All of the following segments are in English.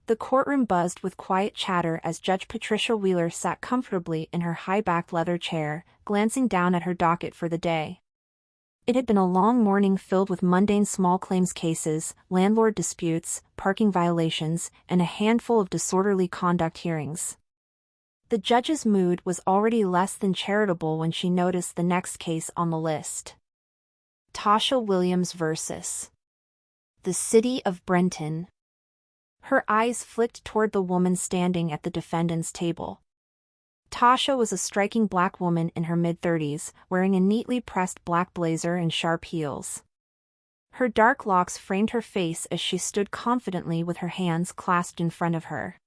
The courtroom buzzed with quiet chatter as Judge Patricia Wheeler sat comfortably in her high-backed leather chair, glancing down at her docket for the day. It had been a long morning filled with mundane small claims cases, landlord disputes, parking violations, and a handful of disorderly conduct hearings. The judge's mood was already less than charitable when she noticed the next case on the list. Tasha Williams vs. the City of Brenton. Her eyes flicked toward the woman standing at the defendant's table. Tasha was a striking black woman in her mid-30s, wearing a neatly pressed black blazer and sharp heels. Her dark locks framed her face as she stood confidently with her hands clasped in front of her.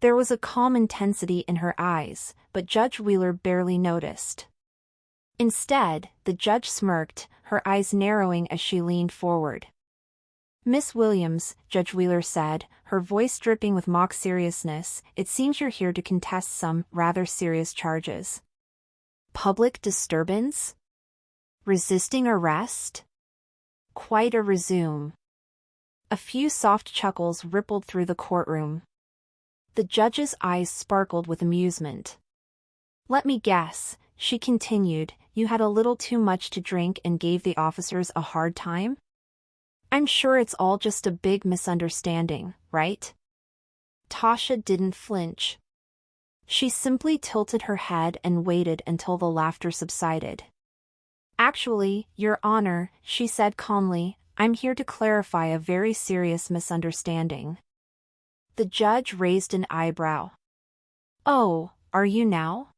There was a calm intensity in her eyes, but Judge Wheeler barely noticed. Instead, the judge smirked, her eyes narrowing as she leaned forward. "Miss Williams," Judge Wheeler said, her voice dripping with mock seriousness, "it seems you're here to contest some rather serious charges. Public disturbance? Resisting arrest? Quite a resume." A few soft chuckles rippled through the courtroom. The judge's eyes sparkled with amusement. "Let me guess," she continued, "you had a little too much to drink and gave the officers a hard time? I'm sure it's all just a big misunderstanding, right?" Tasha didn't flinch. She simply tilted her head and waited until the laughter subsided. "Actually, Your Honor," she said calmly, "I'm here to clarify a very serious misunderstanding." The judge raised an eyebrow. "Oh, are you now?"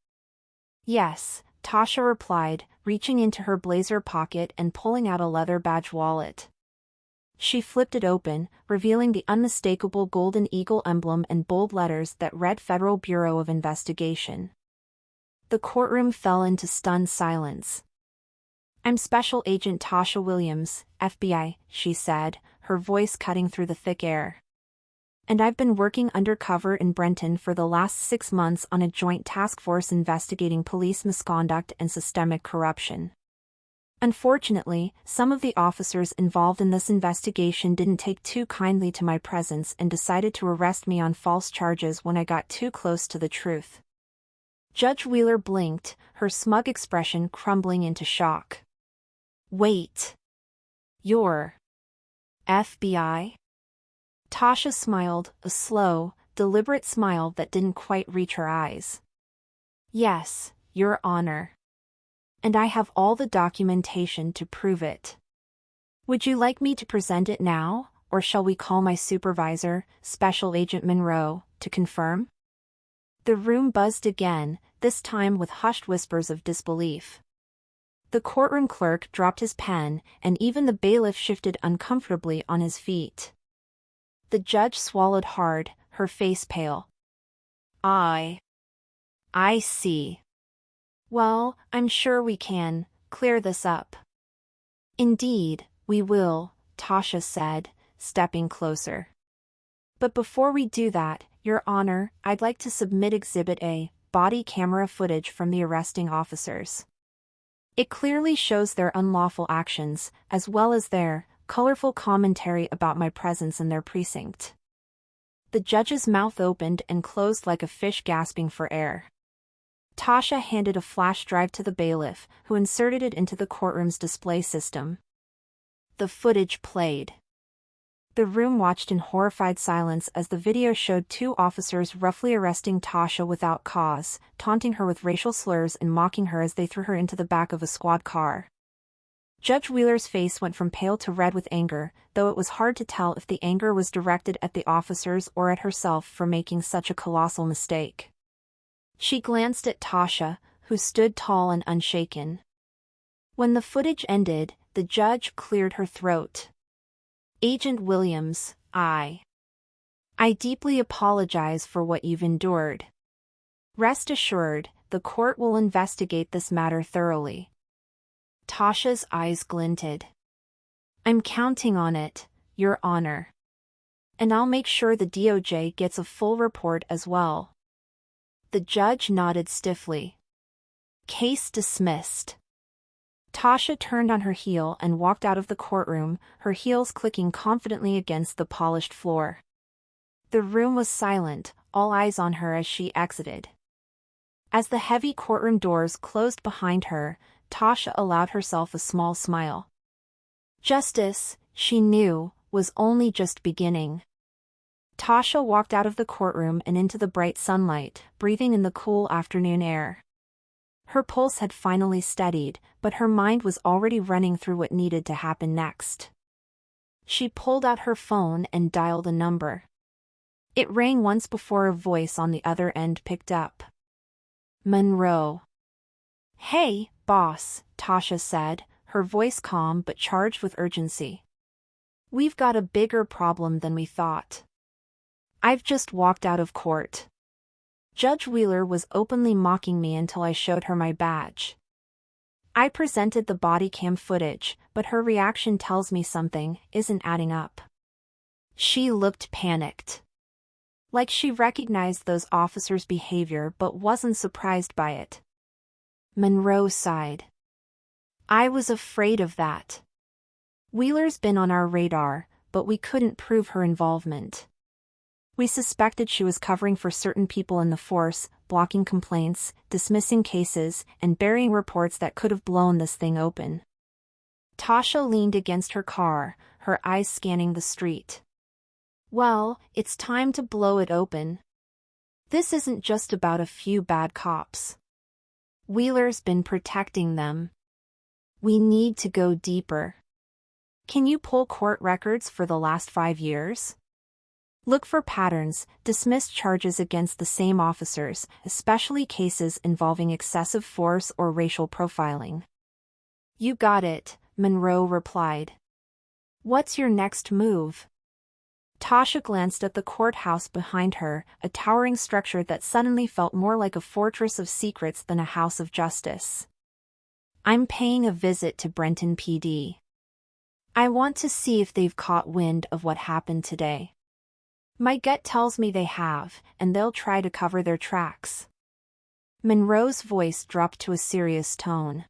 "Yes," Tasha replied, reaching into her blazer pocket and pulling out a leather badge wallet. She flipped it open, revealing the unmistakable golden eagle emblem in bold letters that read Federal Bureau of Investigation. The courtroom fell into stunned silence. "I'm Special Agent Tasha Williams, FBI," she said, her voice cutting through the thick air. "And I've been working undercover in Brenton for the last 6 months on a joint task force investigating police misconduct and systemic corruption. Unfortunately, some of the officers involved in this investigation didn't take too kindly to my presence and decided to arrest me on false charges when I got too close to the truth." Judge Wheeler blinked, her smug expression crumbling into shock. "Wait. You're FBI?" Tasha smiled, a slow, deliberate smile that didn't quite reach her eyes. "Yes, Your Honor. And I have all the documentation to prove it. Would you like me to present it now, or shall we call my supervisor, Special Agent Monroe, to confirm?" The room buzzed again, this time with hushed whispers of disbelief. The courtroom clerk dropped his pen, and even the bailiff shifted uncomfortably on his feet. The judge swallowed hard, her face pale. I see. Well, I'm sure we can clear this up." "Indeed, we will," Tasha said, stepping closer. "But before we do that, Your Honor, I'd like to submit Exhibit A, body camera footage from the arresting officers. It clearly shows their unlawful actions, as well as their colorful commentary about my presence in their precinct." The judge's mouth opened and closed like a fish gasping for air. Tasha handed a flash drive to the bailiff, who inserted it into the courtroom's display system. The footage played. The room watched in horrified silence as the video showed 2 officers roughly arresting Tasha without cause, taunting her with racial slurs and mocking her as they threw her into the back of a squad car. Judge Wheeler's face went from pale to red with anger, though it was hard to tell if the anger was directed at the officers or at herself for making such a colossal mistake. She glanced at Tasha, who stood tall and unshaken. When the footage ended, the judge cleared her throat. "Agent Williams, I deeply apologize for what you've endured. Rest assured, the court will investigate this matter thoroughly." Tasha's eyes glinted. "I'm counting on it, Your Honor. And I'll make sure the DOJ gets a full report as well." The judge nodded stiffly. Case dismissed. Tasha turned on her heel and walked out of the courtroom, her heels clicking confidently against the polished floor. The room was silent, all eyes on her as she exited. As the heavy courtroom doors closed behind her, Tasha allowed herself a small smile. Justice, she knew, was only just beginning. Tasha walked out of the courtroom and into the bright sunlight, breathing in the cool afternoon air. Her pulse had finally steadied, but her mind was already running through what needed to happen next. She pulled out her phone and dialed a number. It rang once before a voice on the other end picked up. Monroe. "Hey, boss," Tasha said, her voice calm but charged with urgency. "We've got a bigger problem than we thought. I've just walked out of court. Judge Wheeler was openly mocking me until I showed her my badge. I presented the body cam footage, but her reaction tells me something isn't adding up." She looked panicked. Like she recognized those officers' behavior but wasn't surprised by it. Monroe sighed. "I was afraid of that. Wheeler's been on our radar, but we couldn't prove her involvement. We suspected she was covering for certain people in the force, blocking complaints, dismissing cases, and burying reports that could have blown this thing open." Tasha leaned against her car, her eyes scanning the street. "Well, it's time to blow it open. This isn't just about a few bad cops. Wheeler's been protecting them. We need to go deeper. Can you pull court records for the last 5 years? Look for patterns, dismiss charges against the same officers, especially cases involving excessive force or racial profiling." "You got it," Monroe replied. "What's your next move?" Tasha glanced at the courthouse behind her, a towering structure that suddenly felt more like a fortress of secrets than a house of justice. "I'm paying a visit to Brenton PD. I want to see if they've caught wind of what happened today. My gut tells me they have, and they'll try to cover their tracks." Monroe's voice dropped to a serious tone.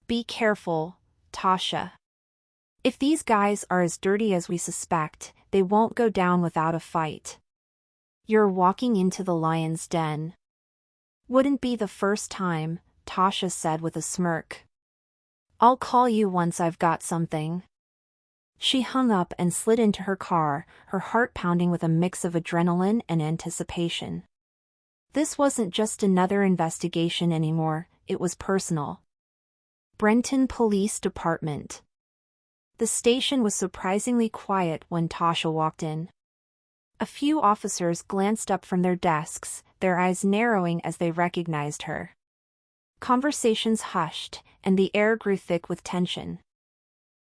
"Be careful, Tasha. If these guys are as dirty as we suspect, they won't go down without a fight. You're walking into the lion's den." "Wouldn't be the first time," Tasha said with a smirk. "I'll call you once I've got something." She hung up and slid into her car, her heart pounding with a mix of adrenaline and anticipation. This wasn't just another investigation anymore, it was personal. Brenton Police Department. The station was surprisingly quiet when Tasha walked in. A few officers glanced up from their desks, their eyes narrowing as they recognized her. Conversations hushed, and the air grew thick with tension.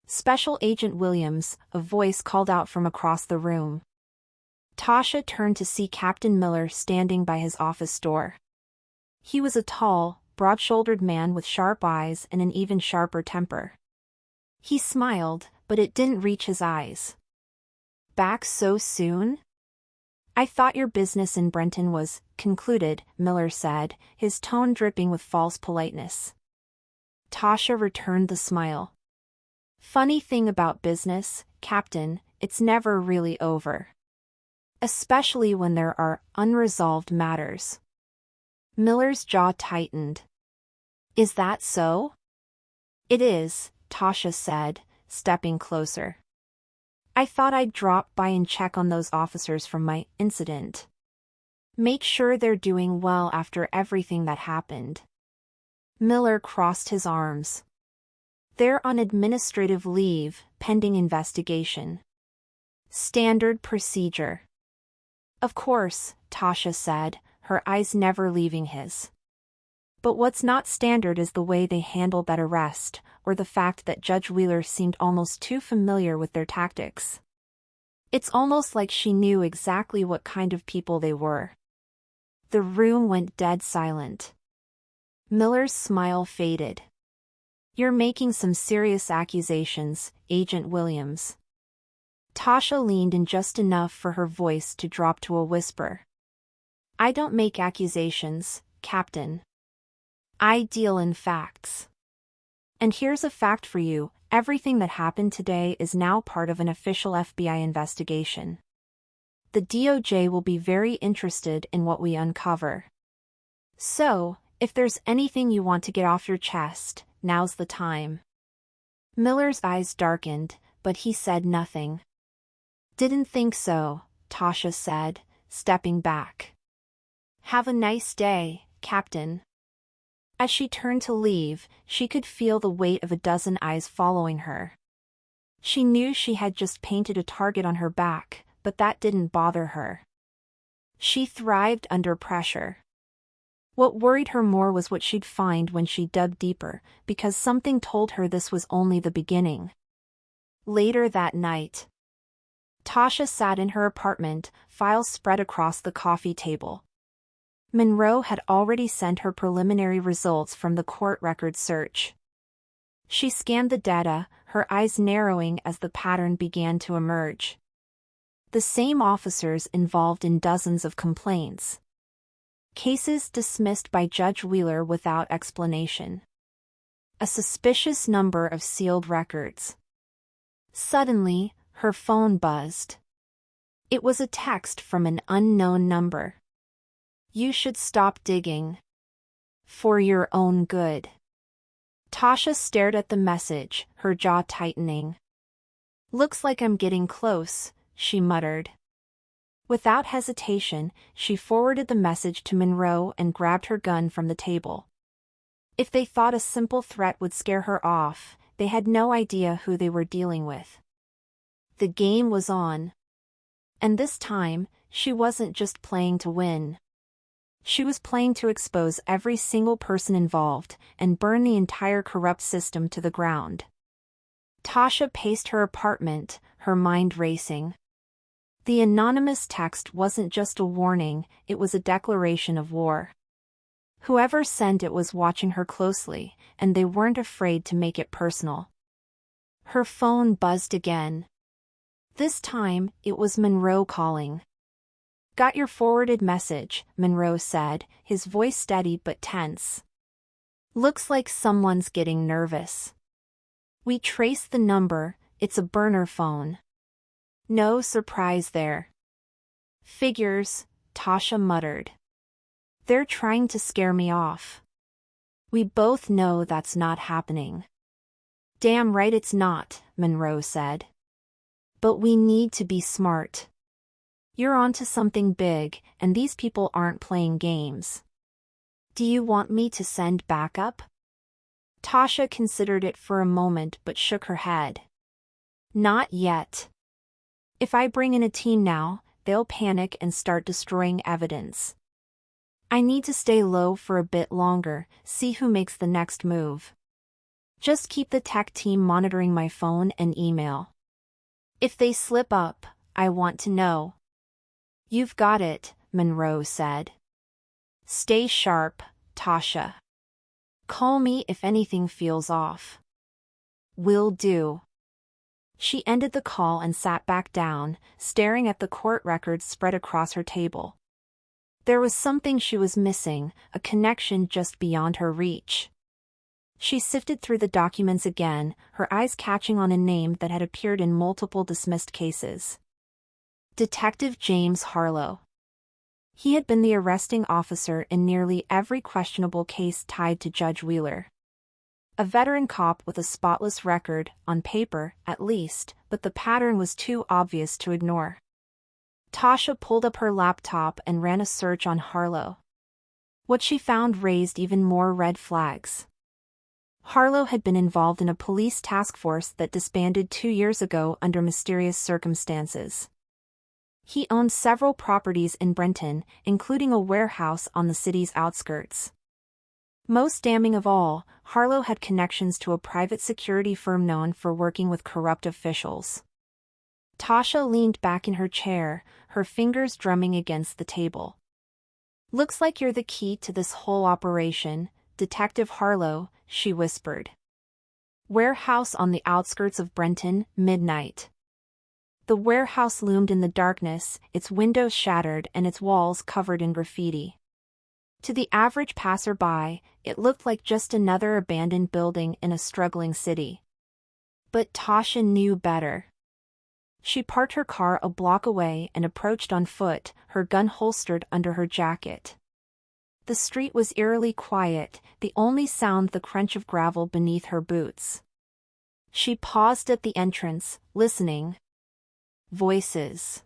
"Special Agent Williams," a voice called out from across the room. Tasha turned to see Captain Miller standing by his office door. He was a tall, broad-shouldered man with sharp eyes and an even sharper temper. He smiled, but it didn't reach his eyes. "Back so soon? I thought your business in Brenton was concluded," Miller said, his tone dripping with false politeness. Tasha returned the smile. "Funny thing about business, Captain, it's never really over. Especially when there are unresolved matters." Miller's jaw tightened. "Is that so?" "It is," Tasha said, stepping closer. "I thought I'd drop by and check on those officers from my incident. Make sure they're doing well after everything that happened." Miller crossed his arms. "They're on administrative leave, pending investigation. Standard procedure." "Of course," Tasha said, her eyes never leaving his. "But what's not standard is the way they handled that arrest, or the fact that Judge Wheeler seemed almost too familiar with their tactics. It's almost like she knew exactly what kind of people they were." The room went dead silent. Miller's smile faded. "You're making some serious accusations, Agent Williams." Tasha leaned in just enough for her voice to drop to a whisper. "I don't make accusations, Captain. I deal in facts. And here's a fact for you, everything that happened today is now part of an official FBI investigation." The DOJ will be very interested in what we uncover. So, if there's anything you want to get off your chest, now's the time." Miller's eyes darkened, but he said nothing. "Didn't think so," Tasha said, stepping back. "Have a nice day, Captain." As she turned to leave, she could feel the weight of a dozen eyes following her. She knew she had just painted a target on her back, but that didn't bother her. She thrived under pressure. What worried her more was what she'd find when she dug deeper, because something told her this was only the beginning. Later that night, Tasha sat in her apartment, files spread across the coffee table. Monroe had already sent her preliminary results from the court record search. She scanned the data, her eyes narrowing as the pattern began to emerge. The same officers involved in dozens of complaints. Cases dismissed by Judge Wheeler without explanation. A suspicious number of sealed records. Suddenly, her phone buzzed. It was a text from an unknown number. "You should stop digging. For your own good." Tasha stared at the message, her jaw tightening. "Looks like I'm getting close," she muttered. Without hesitation, she forwarded the message to Monroe and grabbed her gun from the table. If they thought a simple threat would scare her off, they had no idea who they were dealing with. The game was on. And this time, she wasn't just playing to win. She was playing to expose every single person involved and burn the entire corrupt system to the ground. Tasha paced her apartment, her mind racing. The anonymous text wasn't just a warning, it was a declaration of war. Whoever sent it was watching her closely, and they weren't afraid to make it personal. Her phone buzzed again. This time, it was Monroe calling. "Got your forwarded message," Monroe said, his voice steady but tense. "Looks like someone's getting nervous. We traced the number, it's a burner phone." "No surprise there." "Figures," Tasha muttered. "They're trying to scare me off. We both know that's not happening." "Damn right it's not," Monroe said. "But we need to be smart. You're onto something big, and these people aren't playing games. Do you want me to send backup?" Tasha considered it for a moment but shook her head. "Not yet. If I bring in a team now, they'll panic and start destroying evidence. I need to stay low for a bit longer, see who makes the next move. Just keep the tech team monitoring my phone and email. If they slip up, I want to know." "You've got it," Monroe said. "Stay sharp, Tasha. Call me if anything feels off." "Will do." She ended the call and sat back down, staring at the court records spread across her table. There was something she was missing, a connection just beyond her reach. She sifted through the documents again, her eyes catching on a name that had appeared in multiple dismissed cases. Detective James Harlow. He had been the arresting officer in nearly every questionable case tied to Judge Wheeler. A veteran cop with a spotless record, on paper, at least, but the pattern was too obvious to ignore. Tasha pulled up her laptop and ran a search on Harlow. What she found raised even more red flags. Harlow had been involved in a police task force that disbanded 2 years ago under mysterious circumstances. He owned several properties in Brenton, including a warehouse on the city's outskirts. Most damning of all, Harlow had connections to a private security firm known for working with corrupt officials. Tasha leaned back in her chair, her fingers drumming against the table. "Looks like you're the key to this whole operation, Detective Harlow," she whispered. Warehouse on the outskirts of Brenton, midnight. The warehouse loomed in the darkness, its windows shattered and its walls covered in graffiti. To the average passerby, it looked like just another abandoned building in a struggling city. But Tasha knew better. She parked her car a block away and approached on foot, her gun holstered under her jacket. The street was eerily quiet, the only sound the crunch of gravel beneath her boots. She paused at the entrance, listening. Voices.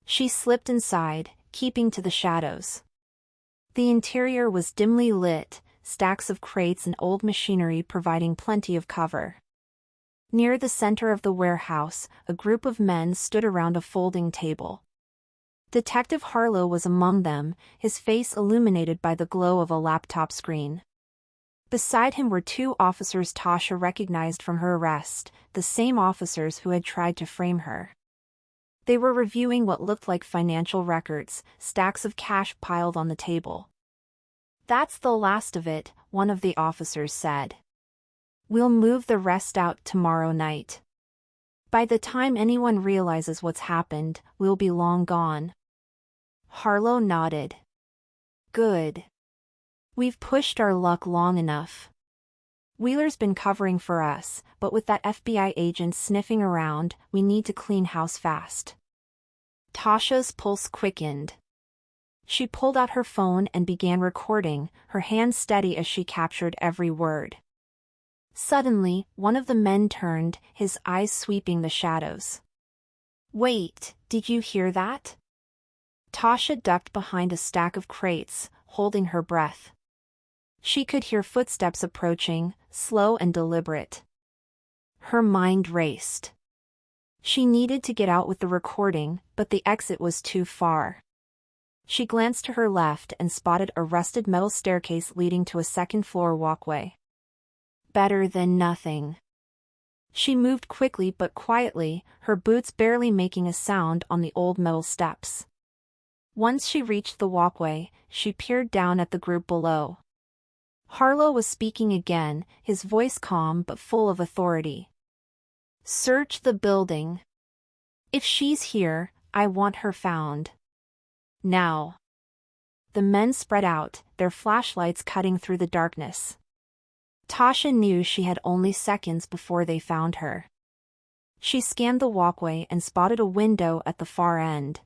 She slipped inside, keeping to the shadows. The interior was dimly lit, stacks of crates and old machinery providing plenty of cover. Near the center of the warehouse, a group of men stood around a folding table. Detective Harlow was among them, his face illuminated by the glow of a laptop screen. Beside him were two officers Tasha recognized from her arrest, the same officers who had tried to frame her. They were reviewing what looked like financial records, stacks of cash piled on the table. "That's the last of it," one of the officers said. "We'll move the rest out tomorrow night. By the time anyone realizes what's happened, we'll be long gone." Harlow nodded. "Good. We've pushed our luck long enough. Wheeler's been covering for us, but with that FBI agent sniffing around, we need to clean house fast." Tasha's pulse quickened. She pulled out her phone and began recording, her hands steady as she captured every word. Suddenly, one of the men turned, his eyes sweeping the shadows. "Wait, did you hear that?" Tasha ducked behind a stack of crates, holding her breath. She could hear footsteps approaching, slow and deliberate. Her mind raced. She needed to get out with the recording, but the exit was too far. She glanced to her left and spotted a rusted metal staircase leading to a second-floor walkway. Better than nothing. She moved quickly but quietly, her boots barely making a sound on the old metal steps. Once she reached the walkway, she peered down at the group below. Harlow was speaking again, his voice calm but full of authority. "Search the building. If she's here, I want her found. Now." The men spread out, their flashlights cutting through the darkness. Tasha knew she had only seconds before they found her. She scanned the walkway and spotted a window at the far end.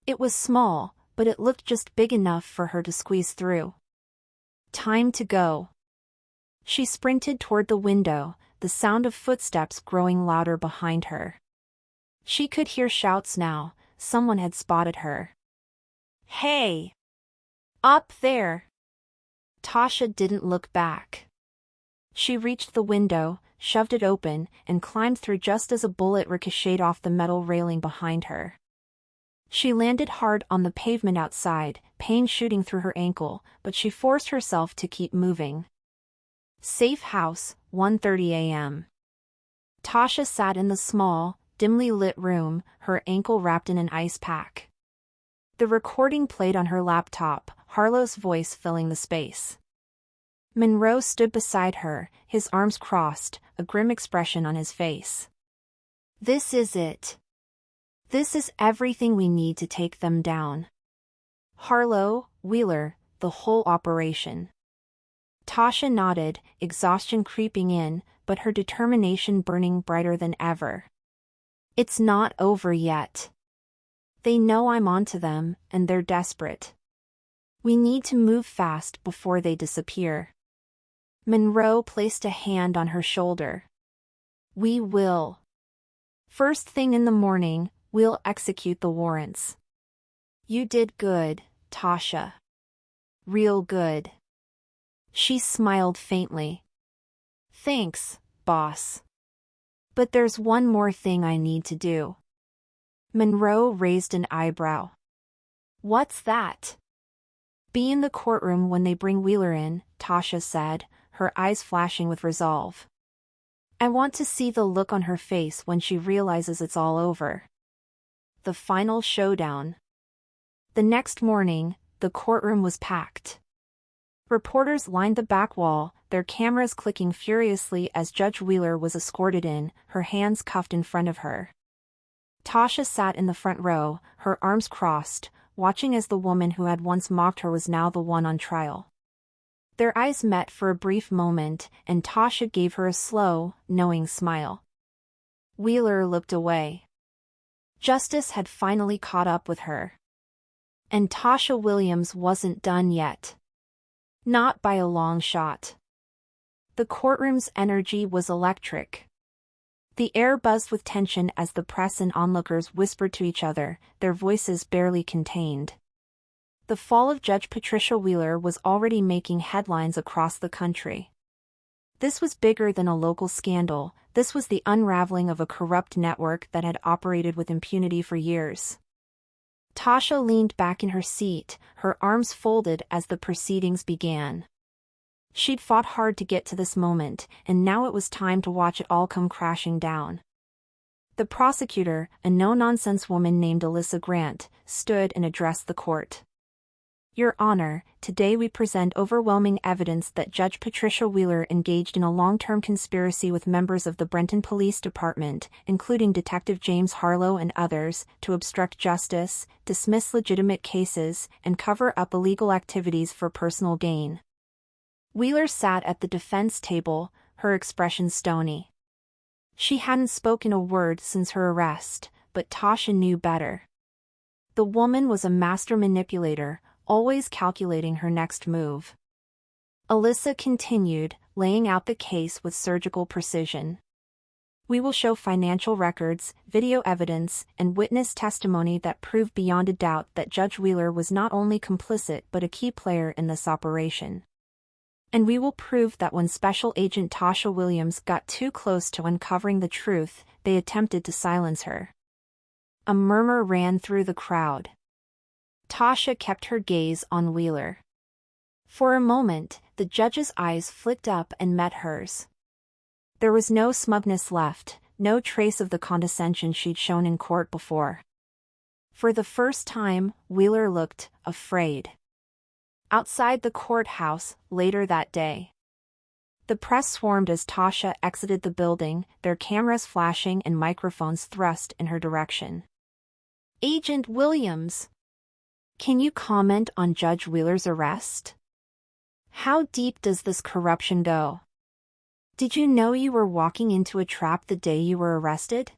It was small, but it looked just big enough for her to squeeze through. Time to go. She sprinted toward the window, the sound of footsteps growing louder behind her. She could hear shouts now, someone had spotted her. "Hey! Up there!" Tasha didn't look back. She reached the window, shoved it open, and climbed through just as a bullet ricocheted off the metal railing behind her. She landed hard on the pavement outside, pain shooting through her ankle, but she forced herself to keep moving. Safe house, 1:30 a.m. Tasha sat in the small, dimly lit room, her ankle wrapped in an ice pack. The recording played on her laptop, Harlow's voice filling the space. Monroe stood beside her, his arms crossed, a grim expression on his face. "This is it. This is everything we need to take them down. Harlow, Wheeler, the whole operation." Tasha nodded, exhaustion creeping in, but her determination burning brighter than ever. "It's not over yet. They know I'm onto them, and they're desperate. We need to move fast before they disappear." Monroe placed a hand on her shoulder. "We will. First thing in the morning, we'll execute the warrants." "You did good, Tasha. Real good." She smiled faintly. "Thanks, boss. But there's one more thing I need to do." Monroe raised an eyebrow. "What's that?" "Be in the courtroom when they bring Wheeler in," Tasha said, her eyes flashing with resolve. "I want to see the look on her face when she realizes it's all over." The final showdown. The next morning, the courtroom was packed. Reporters lined the back wall, their cameras clicking furiously as Judge Wheeler was escorted in, her hands cuffed in front of her. Tasha sat in the front row, her arms crossed, watching as the woman who had once mocked her was now the one on trial. Their eyes met for a brief moment, and Tasha gave her a slow, knowing smile. Wheeler looked away. Justice had finally caught up with her. And Tasha Williams wasn't done yet. Not by a long shot. The courtroom's energy was electric. The air buzzed with tension as the press and onlookers whispered to each other, their voices barely contained. The fall of Judge Patricia Wheeler was already making headlines across the country. This was bigger than a local scandal. This was the unraveling of a corrupt network that had operated with impunity for years. Tasha leaned back in her seat, her arms folded as the proceedings began. She'd fought hard to get to this moment, and now it was time to watch it all come crashing down. The prosecutor, a no-nonsense woman named Alyssa Grant, stood and addressed the court. Your Honor, today we present overwhelming evidence that Judge Patricia Wheeler engaged in a long-term conspiracy with members of the Brenton Police Department, including Detective James Harlow and others, to obstruct justice, dismiss legitimate cases, and cover up illegal activities for personal gain. Wheeler sat at the defense table, her expression stony. She hadn't spoken a word since her arrest, but Tasha knew better. The woman was a master manipulator, always calculating her next move. Alyssa continued, laying out the case with surgical precision. We will show financial records, video evidence, and witness testimony that prove beyond a doubt that Judge Wheeler was not only complicit but a key player in this operation. And we will prove that when Special Agent Tasha Williams got too close to uncovering the truth, they attempted to silence her. A murmur ran through the crowd. Tasha kept her gaze on Wheeler. For a moment, the judge's eyes flicked up and met hers. There was no smugness left, no trace of the condescension she'd shown in court before. For the first time, Wheeler looked afraid. Outside the courthouse, later that day. The press swarmed as Tasha exited the building, their cameras flashing and microphones thrust in her direction. Agent Williams! Can you comment on Judge Wheeler's arrest? How deep does this corruption go? Did you know you were walking into a trap the day you were arrested?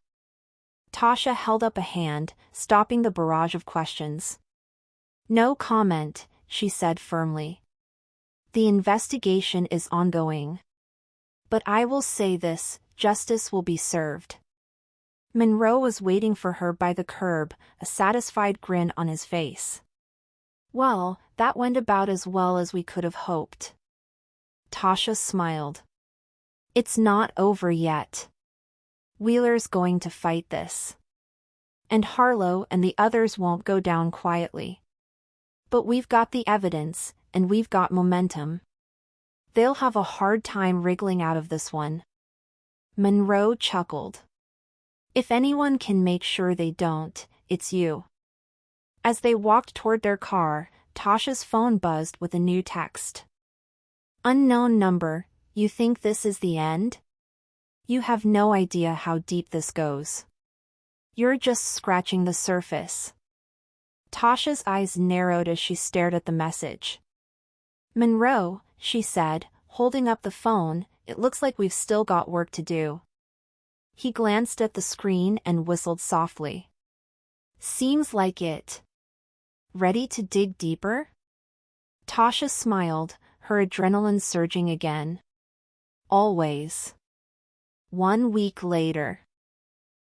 Tasha held up a hand, stopping the barrage of questions. No comment, she said firmly. The investigation is ongoing. But I will say this, justice will be served. Monroe was waiting for her by the curb, a satisfied grin on his face. Well, that went about as well as we could have hoped. Tasha smiled. It's not over yet. Wheeler's going to fight this. And Harlow and the others won't go down quietly. But we've got the evidence, and we've got momentum. They'll have a hard time wriggling out of this one. Monroe chuckled. If anyone can make sure they don't, it's you. As they walked toward their car, Tasha's phone buzzed with a new text. Unknown number, you think this is the end? You have no idea how deep this goes. You're just scratching the surface. Tasha's eyes narrowed as she stared at the message. Monroe, she said, holding up the phone, it looks like we've still got work to do. He glanced at the screen and whistled softly. Seems like it. Ready to dig deeper? Tasha smiled, her adrenaline surging again. Always. 1 week later.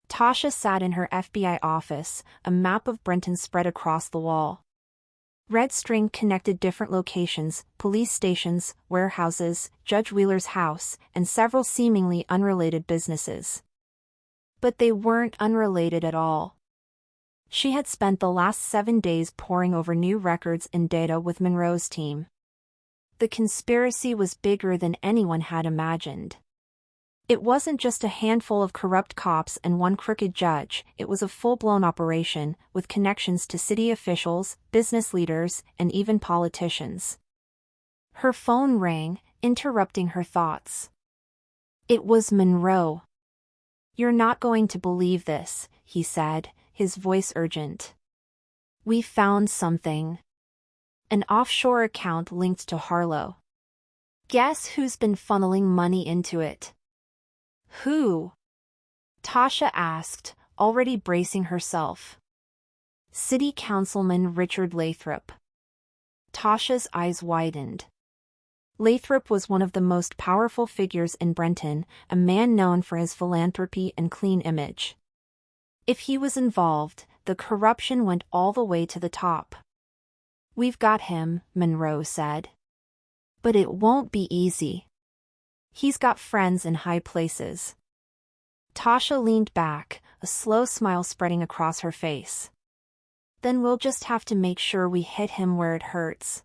Tasha sat in her FBI office, a map of Brenton spread across the wall. Red string connected different locations, police stations, warehouses, Judge Wheeler's house, and several seemingly unrelated businesses. But they weren't unrelated at all. She had spent the last 7 days poring over new records and data with Monroe's team. The conspiracy was bigger than anyone had imagined. It wasn't just a handful of corrupt cops and one crooked judge, it was a full-blown operation, with connections to city officials, business leaders, and even politicians. Her phone rang, interrupting her thoughts. It was Monroe. You're not going to believe this, he said, his voice urgent. We found something. An offshore account linked to Harlow. Guess who's been funneling money into it? Who? Tasha asked, already bracing herself. City Councilman Richard Lathrop. Tasha's eyes widened. Lathrop was one of the most powerful figures in Brenton, a man known for his philanthropy and clean image. If he was involved, the corruption went all the way to the top. "We've got him," Monroe said. "But it won't be easy. He's got friends in high places." Tasha leaned back, a slow smile spreading across her face. "Then we'll just have to make sure we hit him where it hurts."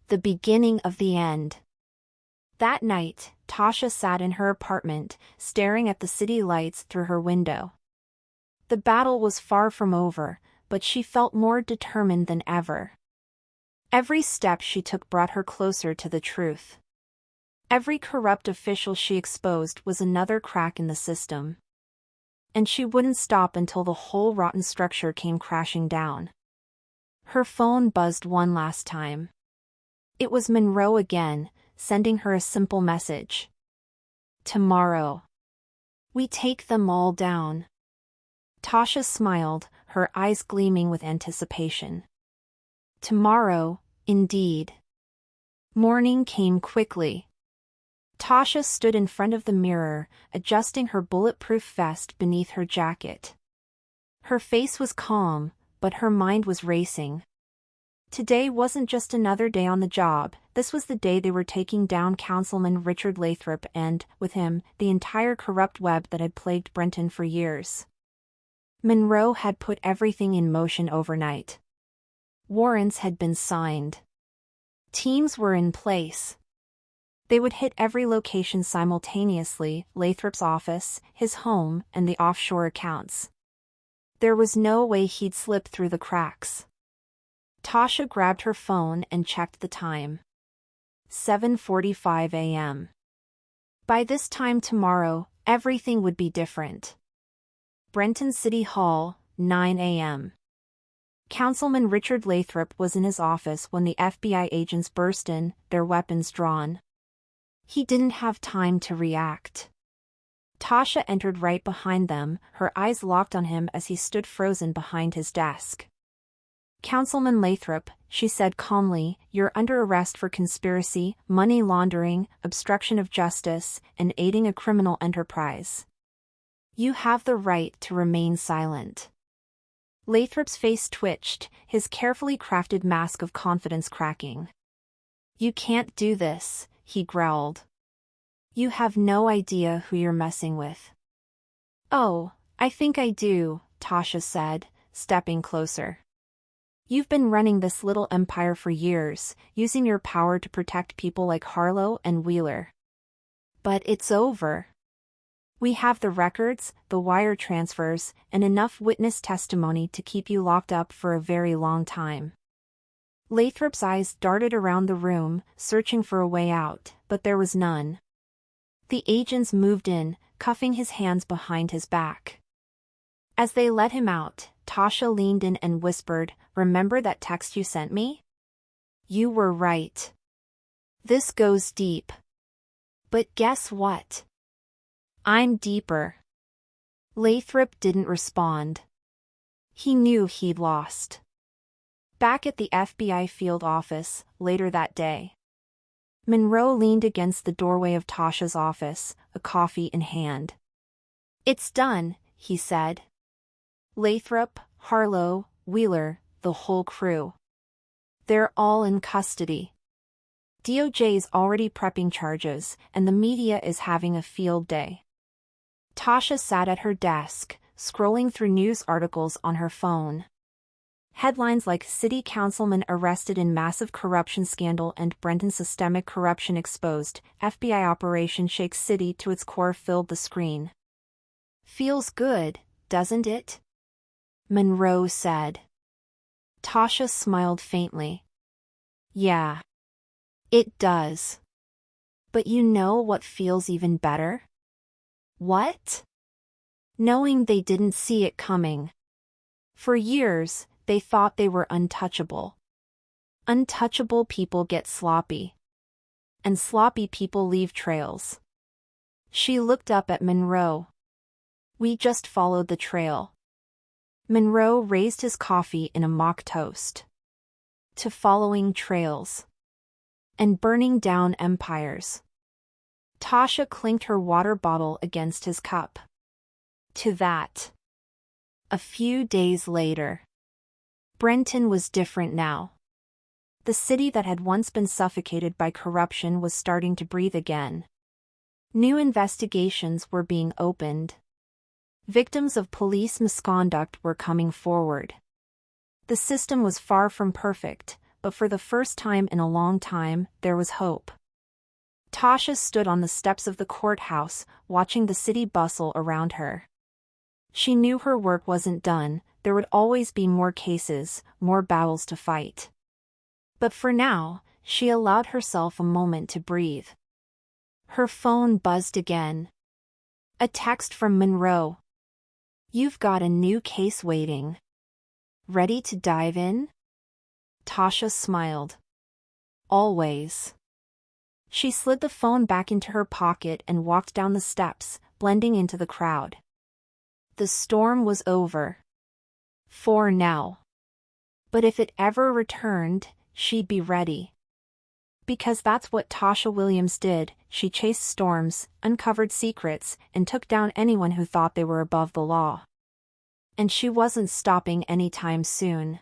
The beginning of the end. That night, Tasha sat in her apartment, staring at the city lights through her window. The battle was far from over, but she felt more determined than ever. Every step she took brought her closer to the truth. Every corrupt official she exposed was another crack in the system. And she wouldn't stop until the whole rotten structure came crashing down. Her phone buzzed one last time. It was Monroe again, sending her a simple message. "Tomorrow. We take them all down." Tasha smiled, her eyes gleaming with anticipation. Tomorrow, indeed. Morning came quickly. Tasha stood in front of the mirror, adjusting her bulletproof vest beneath her jacket. Her face was calm, but her mind was racing. Today wasn't just another day on the job, this was the day they were taking down Councilman Richard Lathrop and, with him, the entire corrupt web that had plagued Brenton for years. Monroe had put everything in motion overnight. Warrants had been signed. Teams were in place. They would hit every location simultaneously: Lathrop's office, his home, and the offshore accounts. There was no way he'd slip through the cracks. Tasha grabbed her phone and checked the time. 7:45 a.m. By this time tomorrow, everything would be different. Brenton City Hall, 9 a.m. Councilman Richard Lathrop was in his office when the FBI agents burst in, their weapons drawn. He didn't have time to react. Tasha entered right behind them, her eyes locked on him as he stood frozen behind his desk. "Councilman Lathrop," she said calmly, "you're under arrest for conspiracy, money laundering, obstruction of justice, and aiding a criminal enterprise. You have the right to remain silent." Lathrop's face twitched, his carefully crafted mask of confidence cracking. "You can't do this," he growled. "You have no idea who you're messing with." "Oh, I think I do," Tasha said, stepping closer. "You've been running this little empire for years, using your power to protect people like Harlow and Wheeler. But it's over. We have the records, the wire transfers, and enough witness testimony to keep you locked up for a very long time." Lathrop's eyes darted around the room, searching for a way out, but there was none. The agents moved in, cuffing his hands behind his back. As they let him out, Tasha leaned in and whispered, "Remember that text you sent me? You were right. This goes deep. But guess what? I'm deeper." Lathrop didn't respond. He knew he'd lost. Back at the FBI field office, later that day, Monroe leaned against the doorway of Tasha's office, a coffee in hand. "It's done," he said. "Lathrop, Harlow, Wheeler, the whole crew. They're all in custody. DOJ's already prepping charges, and the media is having a field day." Tasha sat at her desk, scrolling through news articles on her phone. Headlines like "City Councilman Arrested in Massive Corruption Scandal" and "Brenton Systemic Corruption Exposed, FBI Operation Shakes City to its Core" filled the screen. "Feels good, doesn't it?" Monroe said. Tasha smiled faintly. "Yeah. It does. But you know what feels even better?" "What?" "Knowing they didn't see it coming. For years, they thought they were untouchable. Untouchable people get sloppy. And sloppy people leave trails." She looked up at Monroe. We just followed the trail. Monroe raised his coffee in a mock toast to following trails and burning down empires. Tasha clinked her water bottle against his cup. To that. A few days later. Brenton was different now. The city that had once been suffocated by corruption was starting to breathe again. New investigations were being opened. Victims of police misconduct were coming forward. The system was far from perfect, but for the first time in a long time, there was hope. Tasha stood on the steps of the courthouse, watching the city bustle around her. She knew her work wasn't done, there would always be more cases, more battles to fight. But for now, she allowed herself a moment to breathe. Her phone buzzed again. A text from Monroe. "You've got a new case waiting. Ready to dive in?" Tasha smiled. Always. She slid the phone back into her pocket and walked down the steps, blending into the crowd. The storm was over. For now. But if it ever returned, she'd be ready. Because that's what Tasha Williams did. She chased storms, uncovered secrets, and took down anyone who thought they were above the law. And she wasn't stopping anytime soon.